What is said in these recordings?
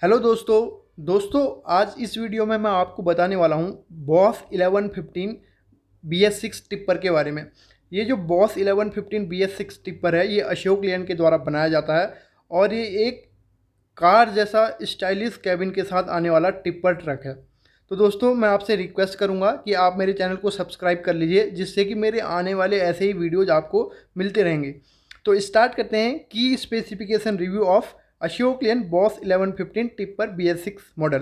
Hello दोस्तों आज इस वीडियो में मैं आपको बताने वाला हूँ बॉस 1115 BS6 टिप्पर के बारे में। ये जो बॉस 1115 BS6 टिप्पर है, ये अशोक लेलैंड के द्वारा बनाया जाता है और ये एक कार जैसा स्टाइलिश कैबिन के साथ आने वाला टिप्पर ट्रक है। तो दोस्तों, मैं आपसे रिक्वेस्ट करूंगा कि आप मेरे चैनल को सब्सक्राइब कर लीजिए, जिससे कि मेरे आने वाले ऐसे ही वीडियोज आपको मिलते रहेंगे। तो स्टार्ट करते हैं की specification review of Ashok Leyland boss 1115 tipper BS6 model.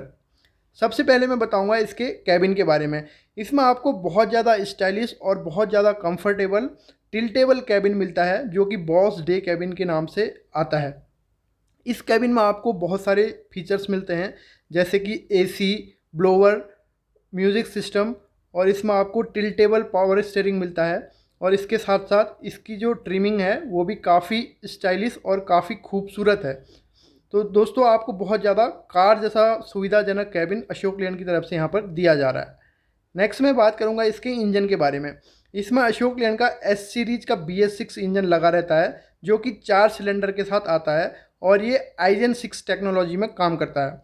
सबसे पहले मैं बताऊंगा इसके कैबिन के बारे में। इसमें आपको बहुत ज़्यादा स्टाइलिश और बहुत ज़्यादा कंफर्टेबल टिल्टेबल कैबिन मिलता है, जो कि बॉस डे कैबिन के नाम से आता है। इस कैबिन में आपको बहुत सारे फीचर्स मिलते हैं, जैसे कि AC, ब्लोवर, म्यूज़िक सिस्टम, और इसमें आपको टिल्टेबल पावर स्टीयरिंग मिलता है। और इसके साथ साथ इसकी जो ट्रिमिंग है वो भी काफ़ी स्टाइलिश और काफ़ी खूबसूरत है। तो दोस्तों, आपको बहुत ज़्यादा कार जैसा सुविधाजनक कैबिन अशोक लेलैंड की तरफ से यहाँ पर दिया जा रहा है। नेक्स्ट मैं बात करूँगा इसके इंजन के बारे में। इसमें अशोक लेलैंड का S सीरीज का BS6 इंजन लगा रहता है, जो कि 4 सिलेंडर के साथ आता है और ये आइजन 6 टेक्नोलॉजी में काम करता है।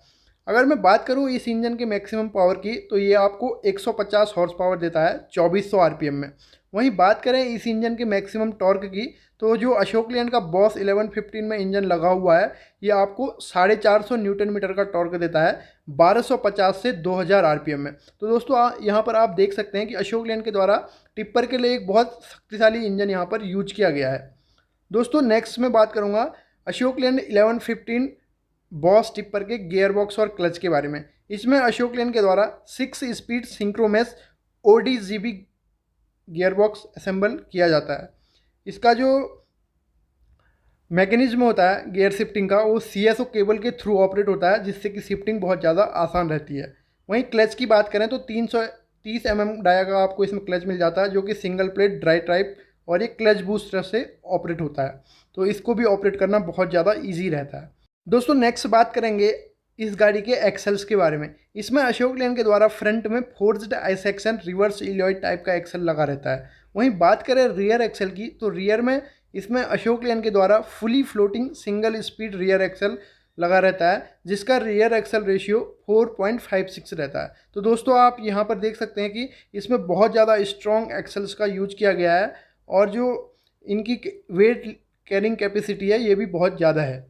अगर मैं बात करूँ इस इंजन के मैक्सिमम पावर की, तो ये आपको 150 हॉर्स पावर देता है 2400 RPM में। वहीं बात करें इस इंजन के मैक्सिमम टॉर्क की, तो जो अशोक लेलैंड का बॉस 1115 में इंजन लगा हुआ है, ये आपको 450 न्यूटन मीटर का टॉर्क देता है 1250 से 2000 RPM में। तो दोस्तों, यहाँ पर आप देख सकते हैं कि अशोक लेलैंड के द्वारा टिप्पर के लिए एक बहुत शक्तिशाली इंजन यहाँ पर यूज किया गया है। दोस्तों, नेक्स्ट मैं बात करूँगा अशोक लेलैंड 1115 बॉस टिप्पर के गियर बॉक्स और क्लच के बारे में। इसमें अशोक लेलैंड के द्वारा 6 speed synchromesh ODGB gear box assemble किया जाता है। इसका जो मैकेनिज्म होता है गियर शिफ्टिंग का, वो CSO केबल के थ्रू ऑपरेट होता है, जिससे कि शिफ्टिंग बहुत ज़्यादा आसान रहती है। वहीं क्लच की बात करें तो 330 डाया का आपको इसमें क्लच मिल जाता है, जो कि सिंगल प्लेट ड्राई टाइप और एक क्लच बूस्टर से ऑपरेट होता है। तो इसको भी ऑपरेट करना बहुत ज़्यादा ईजी रहता है। दोस्तों, नेक्स्ट बात करेंगे इस गाड़ी के एक्सेल्स के बारे में। इसमें अशोक लेलैंड के द्वारा फ्रंट में forged I section reverse Elliot type का एक्सेल लगा रहता है। वहीं बात करें रियर एक्सेल की, तो रियर में इसमें अशोक लेलैंड के द्वारा fully floating single speed rear Excel लगा रहता है, जिसका रियर एक्सेल रेशियो 4.56 रहता है। तो दोस्तों, आप यहाँ पर देख सकते हैं कि इसमें बहुत ज़्यादा स्ट्रॉन्ग एक्सेल्स का यूज किया गया है और जो इनकी वेट कैरिंग कैपेसिटी है ये भी बहुत ज़्यादा है।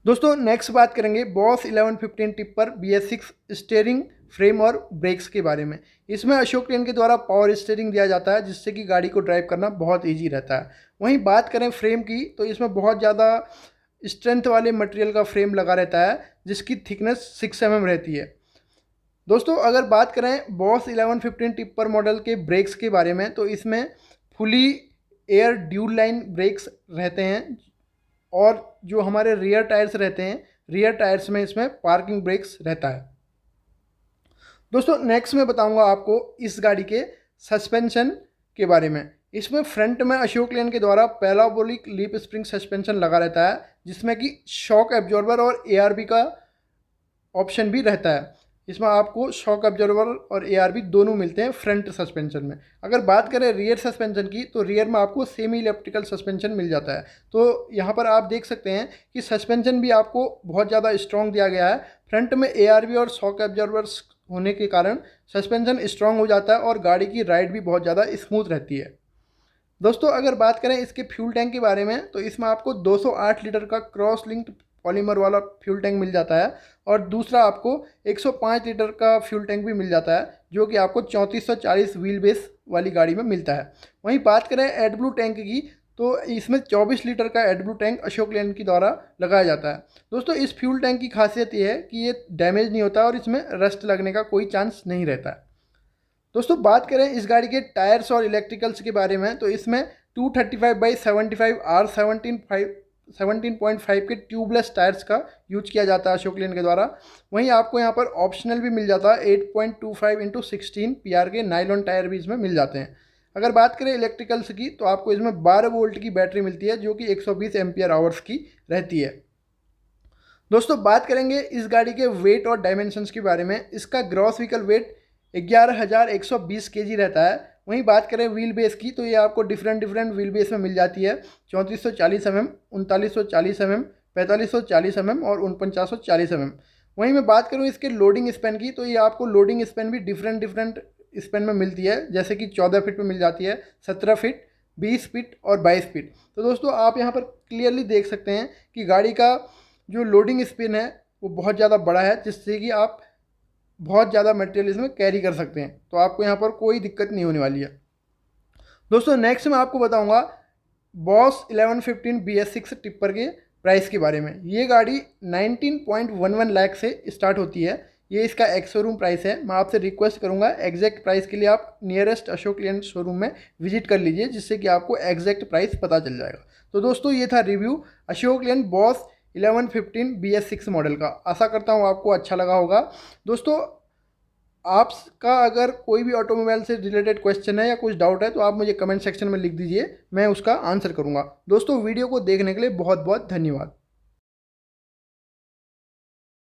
दोस्तों, नेक्स्ट बात करेंगे boss 1115 tipper BS6 steering, frame और ब्रेक्स के बारे में। इसमें अशोक लेलैंड के द्वारा पावर स्टीयरिंग दिया जाता है, जिससे कि गाड़ी को ड्राइव करना बहुत इजी रहता है। वहीं बात करें फ्रेम की, तो इसमें बहुत ज़्यादा स्ट्रेंथ वाले मटेरियल का फ्रेम लगा रहता है, जिसकी थिकनेस 6 mm रहती है। दोस्तों, अगर बात करें बॉस 1115 टिप्पर मॉडल के ब्रेक्स के बारे में, तो इसमें fully air dual line brakes रहते हैं और जो हमारे रियर टायर्स रहते हैं, रियर टायर्स में इसमें पार्किंग ब्रेक्स रहता है। दोस्तों, नेक्स्ट मैं बताऊंगा आपको इस गाड़ी के सस्पेंशन के बारे में। इसमें फ्रंट में अशोक लेलैंड के द्वारा पैराबोलिक लीप स्प्रिंग सस्पेंशन लगा रहता है, जिसमें कि शॉक एब्जॉर्बर और ARB का ऑप्शन भी रहता है। इसमें आपको शॉक एब्जॉर्बर और ARB दोनों मिलते हैं फ्रंट सस्पेंशन में। अगर बात करें रियर सस्पेंशन की, तो रियर में आपको सेमी इलेक्ट्रिकल सस्पेंशन मिल जाता है। तो यहाँ पर आप देख सकते हैं कि सस्पेंशन भी आपको बहुत ज़्यादा स्ट्रॉन्ग दिया गया है। फ्रंट में ARB और शॉक एब्जॉर्बर्स होने के कारण सस्पेंशन स्ट्रॉन्ग हो जाता है और गाड़ी की राइड भी बहुत ज़्यादा स्मूथ रहती है। दोस्तों, अगर बात करें इसके फ्यूल टैंक के बारे में, तो इसमें आपको 208 लीटर का क्रॉस लिंक्ड पॉलीमर वाला फ्यूल टैंक मिल जाता है और दूसरा आपको 105 लीटर का फ्यूल टैंक भी मिल जाता है, जो कि आपको 3440 व्हील बेस वाली गाड़ी में मिलता है। वहीं बात करें एडब्लू टैंक की, तो इसमें 24 लीटर का एडब्लू टैंक अशोक लेलैंड के द्वारा लगाया जाता है। दोस्तों, इस फ्यूल टैंक की खासियत ये है कि ये डैमेज नहीं होता और इसमें रस्ट लगने का कोई चांस नहीं रहता है। दोस्तों, बात करें इस गाड़ी के टायर्स और इलेक्ट्रिकल्स के बारे में, तो इसमें 235/75 R17.5 के ट्यूबलेस टायर्स का यूज किया जाता है अशोक लेलैंड के द्वारा। वहीं आपको यहाँ पर ऑप्शनल भी मिल जाता है 8.25x16 PR के नाइलॉन टायर भी इसमें मिल जाते हैं। अगर बात करें इलेक्ट्रिकल्स की, तो आपको इसमें 12 वोल्ट की बैटरी मिलती है, जो कि 120 एम्पियर आवर्स की रहती है। दोस्तों, बात करेंगे इस गाड़ी के वेट और डायमेंशंस के बारे में। इसका ग्रॉस व्हीकल वेट 11,120 kg रहता है। वहीं बात करें व्हील बेस की, तो ये आपको डिफरेंट व्हील बेस में मिल जाती है। 3440 mm, 3940 mm, 4540 mm और 4940 mm। वहीं मैं बात करूँ इसके लोडिंग स्पैन की, तो ये आपको लोडिंग स्पैन भी डिफरेंट डिफरेंट स्पैन में मिलती है, जैसे कि 14 फीट में मिल जाती है, 17 फीट, 20 फीट और 22 फीट। तो दोस्तों आप यहाँ पर क्लियरली देख सकते हैं कि गाड़ी का जो लोडिंग स्पिन है वो बहुत ज़्यादा बड़ा है, जिससे कि आप बहुत ज़्यादा मटेरियल इसमें कैरी कर सकते हैं। तो आपको यहाँ पर कोई दिक्कत नहीं होने वाली है। दोस्तों नेक्स्ट मैं आपको बताऊँगा बॉस 1115 BS6 टिप्पर के प्राइस के बारे में। ये गाड़ी 19.11 लाख से स्टार्ट होती है। ये इसका एक्स शोरूम प्राइस है। मैं आपसे रिक्वेस्ट करूंगा एग्जैक्ट प्राइस के लिए आप नियरेस्ट अशोक लेलैंड शोरूम में विजिट कर लीजिए, जिससे कि आपको एग्जैक्ट प्राइस पता चल जाएगा। तो दोस्तों ये था review Ashok Leyland boss 1115 BS6 model का। आशा करता हूँ आपको अच्छा लगा होगा। दोस्तों आपका अगर कोई भी ऑटोमोबाइल से रिलेटेड क्वेश्चन है या कुछ डाउट है तो आप मुझे कमेंट सेक्शन में लिख दीजिए, मैं उसका आंसर करूंगा। दोस्तों वीडियो को देखने के लिए बहुत बहुत धन्यवाद।